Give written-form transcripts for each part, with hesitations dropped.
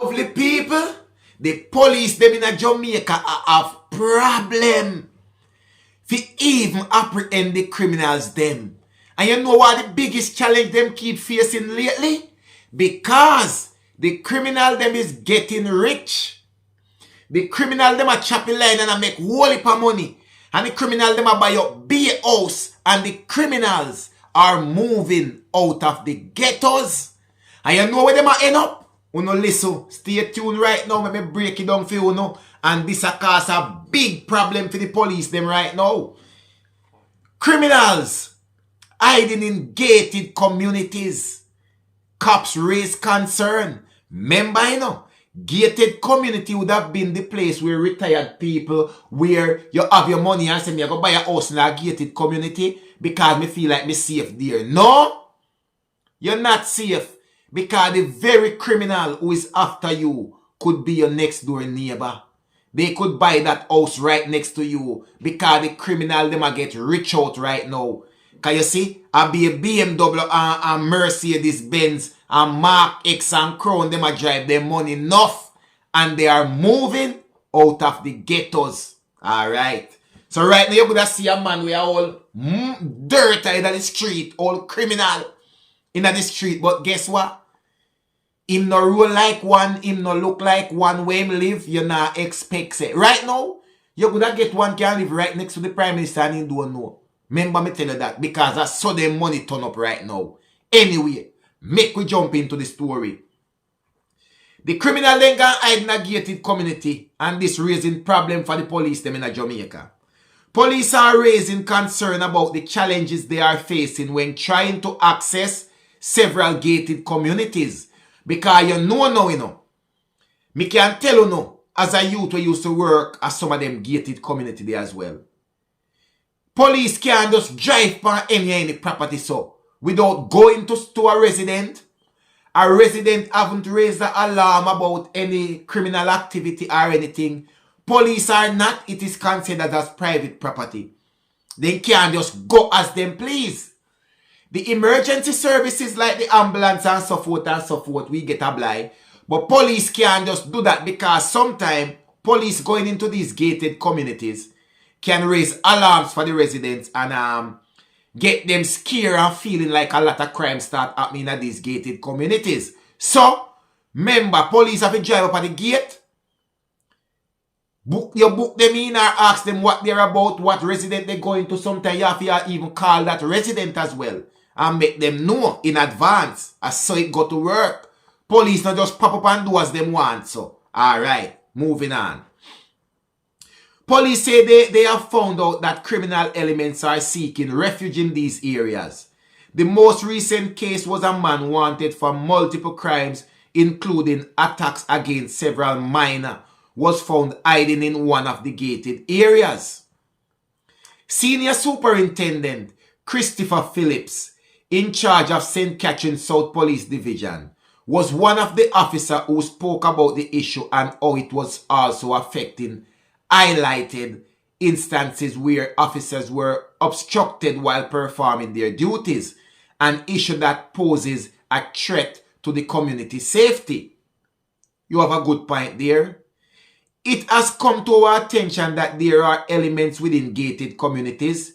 Lovely people, the police them in Jamaica have problem for even apprehend the criminals them. And you know what the biggest challenge them keep facing lately? Because the criminal them is getting rich. The criminal them a chop a line and a make whole heap of money. And the criminal them a buy up big house. And the criminals are moving out of the ghettos. And you know where them a end up? Uno listen, stay tuned right now. Let me break it down for you now. And this a cause a big problem for the police them right now. Criminals hiding in gated communities. Cops raise concern. Remember, you know, gated community would have been the place where retired people, where you have your money and say, me I go buy a house in a gated community because me feel like me safe there. No, you're not safe. Because the very criminal who is after you could be your next door neighbor. They could buy that house right next to you. Because the criminal them a get rich out right now. Can you see? I be a BMW and Mercedes Benz and Mark X and Crown. Them a drive their money enough. And they are moving out of the ghettos. Alright. So right now you're going to see a man we are all dirty in the street. All criminal in the street. But guess what? Him no roll like one, him no look like one way him live, you not expect it. Right now, you're gonna get one can live right next to the Prime Minister and he don't know. Remember me tell you that because I saw them money turn up right now. Anyway, make we jump into the story. The criminal then can hide in a gated community and this raising problem for the police them in Jamaica. Police are raising concern about the challenges they are facing when trying to access several gated communities. Because you know now, you know. Me can tell you now, as a youth we used to work at some of them gated community there as well. Police can't just drive by any property so without going to a resident. A resident haven't raised the alarm about any criminal activity or anything. Police are not, it is considered as private property. They can't just go as them please. The emergency services like the ambulance and so forth, we get obliged. But police can't just do that because sometimes police going into these gated communities can raise alarms for the residents and get them scared and feeling like a lot of crime start happening at these gated communities. So, remember, police have to drive up at the gate. You book them in or ask them what they're about, what resident they're going to. Sometimes you have to even call that resident as well. And make them know in advance as so it go to work. Police not just pop up and do as them want. So, alright, moving on. Police say they have found out that criminal elements are seeking refuge in these areas. The most recent case was a man wanted for multiple crimes, including attacks against several minors, was found hiding in one of the gated areas. Senior Superintendent Christopher Phillips, in charge of St. Catherine South Police Division, was one of the officers who spoke about the issue and how it was also affecting highlighted instances where officers were obstructed while performing their duties, an issue that poses a threat to the community safety. You have a good point there. It has come to our attention that there are elements within gated communities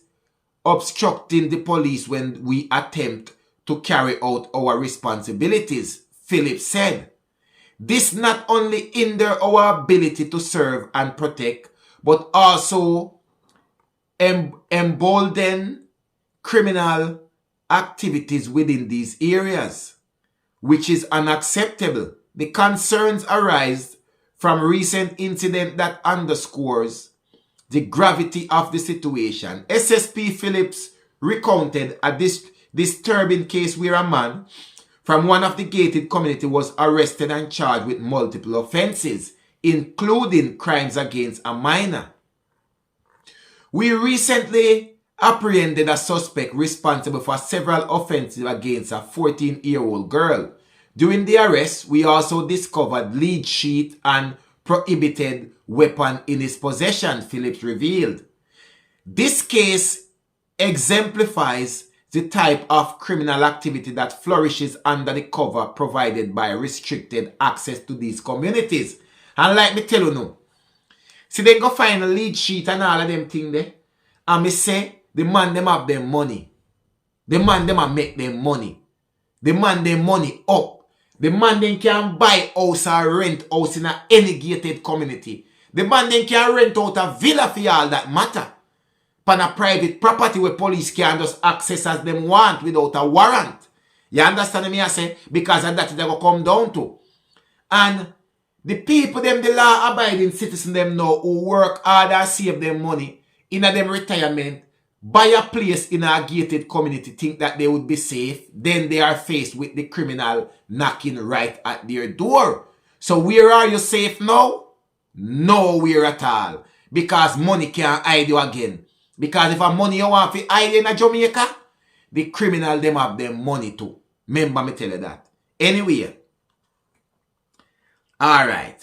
obstructing the police when we attempt to carry out our responsibilities, Phillips said. This not only hinders our ability to serve and protect, but also embolden criminal activities within these areas, which is unacceptable. The concerns arise from recent incident that underscores the gravity of the situation. SSP Phillips recounted a disturbing case where a man from one of the gated community was arrested and charged with multiple offenses, including crimes against a minor. We recently apprehended a suspect responsible for several offenses against a 14-year-old girl. During the arrest, we also discovered lead sheet and prohibited weapon in his possession, Phillips revealed. This case exemplifies the type of criminal activity that flourishes under the cover provided by restricted access to these communities. And like me tell you now, see they go find a lead sheet and all of them thing there. And me say, the man them have them money. The man them a make them money. The man them money up. The man them can buy house or rent house in any gated community. The man them can rent out a villa for all that matter. Pan a private property where police can just access as them want without a warrant. You understand me I say? Because of that they will come down to. And the people them, the law abiding citizens them know who work hard and save them money in a them retirement, buy a place in a gated community, think that they would be safe, then they are faced with the criminal knocking right at their door. So where are you safe now? Nowhere at all. Because money can't hide you again. Because if a money you want to hide in a Jamaica, the criminal them have them money too. Remember me tell you that. Anyway. Alright.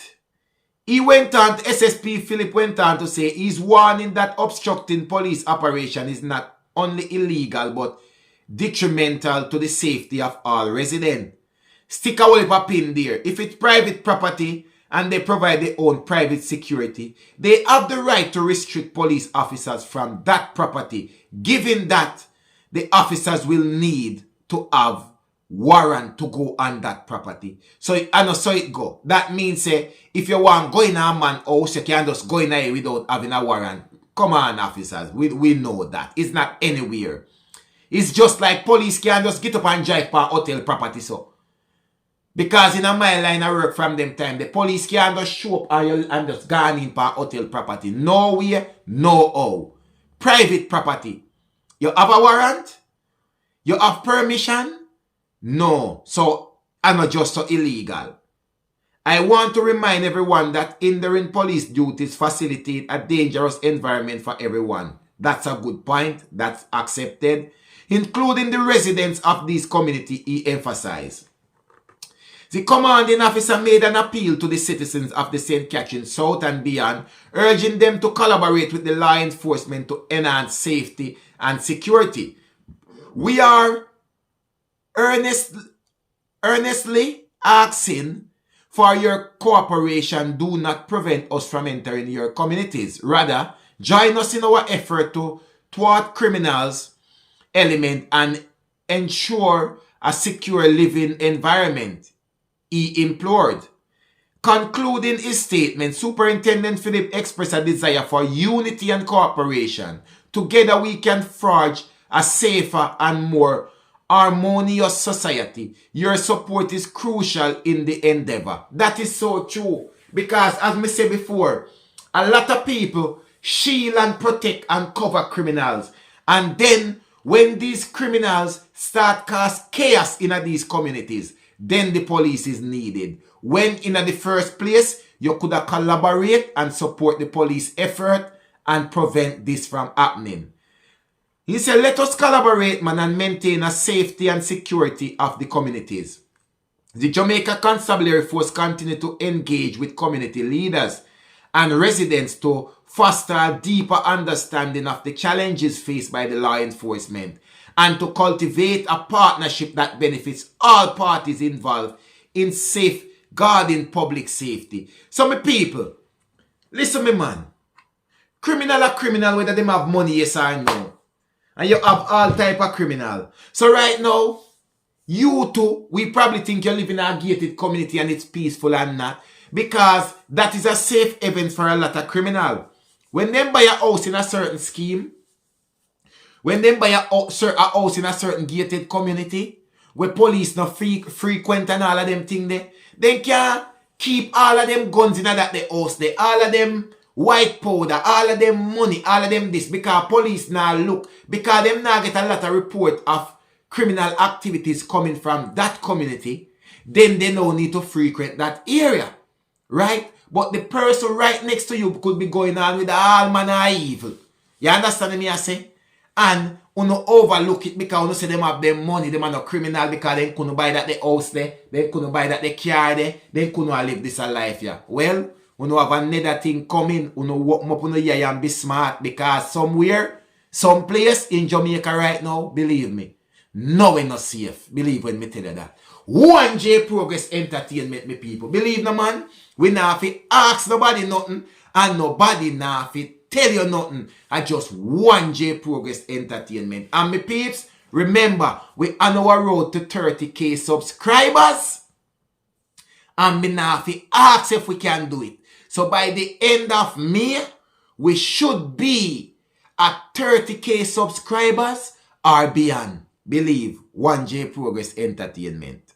He went on, SSP Philip went on to say he's warning that obstructing police operation is not only illegal but detrimental to the safety of all residents. Stick a whole pin there. If it's private property and they provide their own private security, they have the right to restrict police officers from that property, given that the officers will need to have warrant to go on that property. So I know so it go. That means if you want go in a man house, you can just go in there without having a warrant. Come on, officers. We know that. It's not anywhere. It's just like police can just get up and drive per hotel property so. Because in a my line of work from them time, the police can just show up and just gone in per hotel property. No way, no how. Private property. You have a warrant? You have permission? No. So, I'm not just so illegal. I want to remind everyone that hindering police duties facilitate a dangerous environment for everyone. That's a good point. That's accepted. Including the residents of this community, he emphasized. The commanding officer made an appeal to the citizens of the St. Catherine South and beyond, urging them to collaborate with the law enforcement to enhance safety and security. We are earnestly asking for your cooperation. Do not prevent us from entering your communities. Rather, join us in our effort to thwart criminals element and ensure a secure living environment, he implored. Concluding his statement, Superintendent Philip expressed a desire for unity and cooperation. Together we can forge a safer and more harmonious society. Your support is crucial in the endeavor. That is so true. Because as I said before, a lot of people shield and protect and cover criminals. And then when these criminals start cause chaos in these communities, then the police is needed. When in the first place, you could collaborate and support the police effort and prevent this from happening. He said, let us collaborate, man, and maintain a safety and security of the communities. The Jamaica Constabulary Force continue to engage with community leaders and residents to foster a deeper understanding of the challenges faced by the law enforcement and to cultivate a partnership that benefits all parties involved in safeguarding public safety. So my people, listen me man, criminal are criminal whether they have money yes or no. And you have all type of criminal. So right now, you too, we probably think you live in a gated community and it's peaceful and not. Because that is a safe haven for a lot of criminal. When they buy a house in a certain scheme, when they buy a house in a certain gated community, where police not frequent and all of them thing there, they can keep all of them guns in that the house there, all of them white powder, all of them money, all of them this, because police now look, because them now get a lot of report of criminal activities coming from that community, then they no need to frequent that area, right? But the person right next to you could be going on with all manner of evil. You understand me I say? And you no overlook it because you say them have them money, them are no criminal because they couldn't buy that the house there, they couldn't buy that the car there, they couldn't live this life here. Well, you know have another thing coming, you know walk up on your and be smart because somewhere, some place in Jamaica right now, believe me, No, we not safe. Believe when me tell you that. 1J Progress Entertainment, me people. Believe no man. We not have to ask nobody nothing. And nobody not have to tell you nothing. I just 1J Progress Entertainment. And me peeps, remember, we on our road to 30k subscribers. And me not have to ask if we can do it. So by the end of May, we should be at 30k subscribers or beyond. Believe 1J Progress Entertainment.